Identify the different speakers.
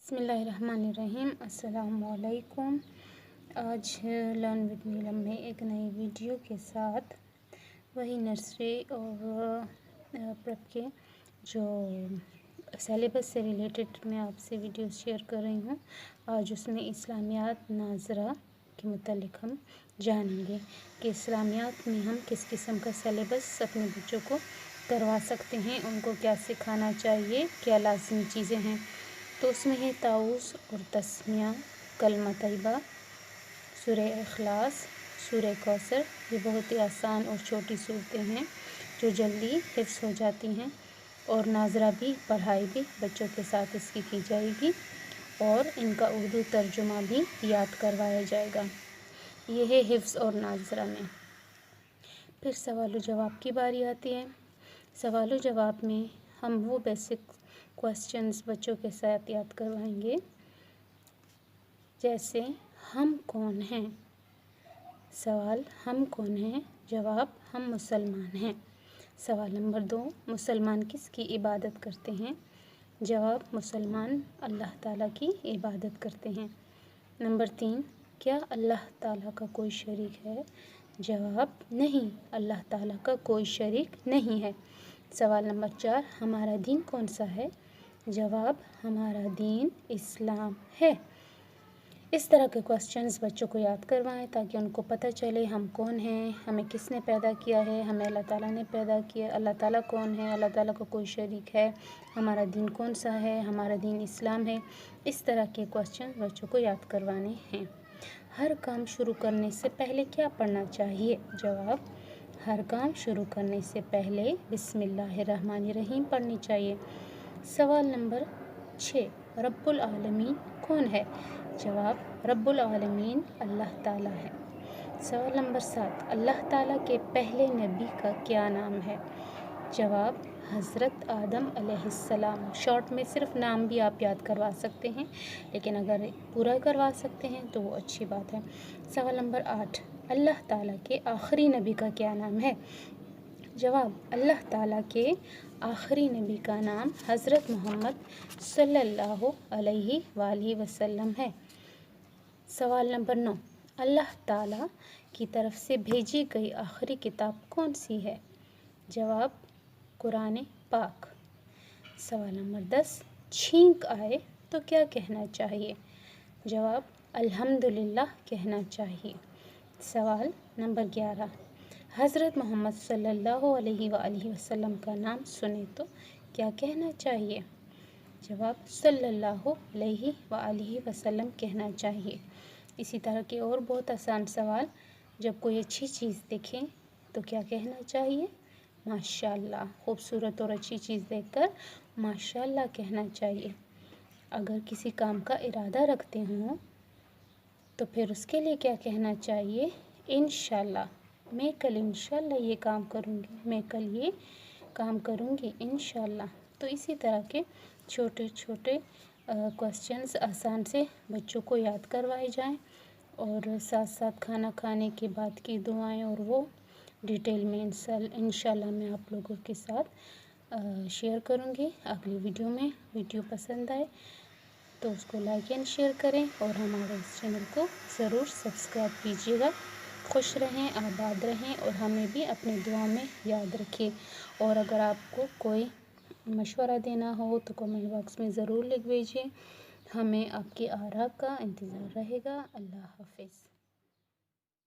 Speaker 1: बिस्मिल्लाहिर्रहमानिर्रहीम। अस्सलामुअलैकुम। आज लर्न विद नीलम में एक नई वीडियो के साथ वही नर्सरी और प्रेप के जो सिलेबस से रिलेटेड मैं आपसे वीडियो शेयर कर रही हूँ। आज उसमें इस्लामियात नाज़रा के मुतालिक हम जानेंगे कि इस्लामियात में हम किस किस्म का सिलेबस अपने बच्चों को करवा सकते हैं, उनको क्या सिखाना चाहिए, क्या लाज़मी चीज़ें हैं। तो उसमें है ताऊस और तस्मिया, कलमा तैयबा, सूरह इखलास, सूरह कौसर। ये बहुत ही आसान और छोटी सूरतें हैं जो जल्दी हिफ्ज़ हो जाती हैं। और नाज़रा भी, पढ़ाई भी बच्चों के साथ इसकी की जाएगी और इनका उर्दू तर्जुमा भी याद करवाया जाएगा। ये है हिफ्ज़ और नाज़रा में। फिर सवाल जवाब की बारी आती है। सवाल जवाब में हम वो बेसिक क्वेश्चंस बच्चों के साथ याद करवाएंगे, जैसे हम कौन हैं। सवाल हम कौन हैं, जवाब हम मुसलमान हैं। सवाल नंबर 2, मुसलमान किसकी इबादत करते हैं। जवाब मुसलमान अल्लाह ताला की इबादत करते हैं। नंबर 3, क्या अल्लाह ताला का कोई शरीक है। जवाब नहीं, अल्लाह ताला का कोई शरीक नहीं है। सवाल नंबर 4, हमारा दीन कौन सा है। जवाब हमारा दीन इस्लाम है। इस तरह के क्वेश्चंस बच्चों को याद करवाएं ताकि उनको पता चले हम कौन हैं, हमें किसने पैदा किया है, हमें अल्लाह ताला ने पैदा किया, अल्लाह ताला कौन है, अल्लाह ताला का कोई शरीक है, हमारा दीन कौन सा है, हमारा दीन इस्लाम है। इस तरह के क्वेश्चन बच्चों को याद करवाने हैं। हर काम शुरू करने से पहले क्या पढ़ना चाहिए। जवाब हर काम शुरू करने से पहले बिस्मिल्लाहिर्रहमानिर्रहीम पढ़नी चाहिए। सवाल नंबर 6, रब्बुल आलमीन कौन है। जवाब रब्बुल आलमीन अल्लाह ताला है। सवाल नंबर 7, अल्लाह ताला के पहले नबी का क्या नाम है। जवाब हज़रत आदम अलैहिस्सलाम। शॉर्ट में सिर्फ नाम भी आप याद करवा सकते हैं, लेकिन अगर पूरा करवा सकते हैं तो वो अच्छी बात है। सवाल नंबर 8, अल्लाह ताला के आखिरी नबी का क्या नाम है। जवाब अल्लाह ताला के आखिरी नबी का नाम हज़रत मोहम्मद सल्लल्लाहु अलैहि वसल्लम है। सवाल नंबर 9, अल्लाह ताला की तरफ से भेजी गई आखिरी किताब कौन सी है। जवाब कुरान पाक। सवाल नंबर 10, छींक आए तो क्या कहना चाहिए। जवाब अल्हम्दुलिल्लाह कहना चाहिए। सवाल नंबर 11, हज़रत मोहम्मद सल्लल्लाहु अलैहि वसल्लम का नाम सुने तो क्या कहना चाहिए। जवाब सल्लल्लाहु अलैहि वसल्लम कहना चाहिए। इसी तरह के और बहुत आसान सवाल, जब कोई अच्छी चीज़ देखें तो क्या कहना चाहिए। माशाअल्लाह। खूबसूरत और अच्छी चीज़ देखकर माशाअल्लाह कहना चाहिए। अगर किसी काम का इरादा रखते हों तो फिर उसके लिए क्या कहना चाहिए। इंशाअल्लाह। मैं कल इंशाअल्लाह ये काम करूँगी, मैं कल ये काम करूँगी इंशाअल्लाह। तो इसी तरह के छोटे छोटे क्वेश्चंस आसान से बच्चों को याद करवाए जाएं और साथ साथ खाना खाने के बाद की दुआएं और वो डिटेल में इंशाअल्लाह मैं आप लोगों के साथ शेयर करूँगी अगली वीडियो में। वीडियो पसंद आए तो उसको लाइक एंड शेयर करें और हमारे इस चैनल को ज़रूर सब्सक्राइब कीजिएगा। खुश रहें, आबाद रहें और हमें भी अपनी दुआ में याद रखिए। और अगर आपको कोई मशवरा देना हो तो कमेंट बॉक्स में ज़रूर लिख दीजिए। हमें आपकी आरा का इंतज़ार रहेगा। अल्लाह हाफ़िज़।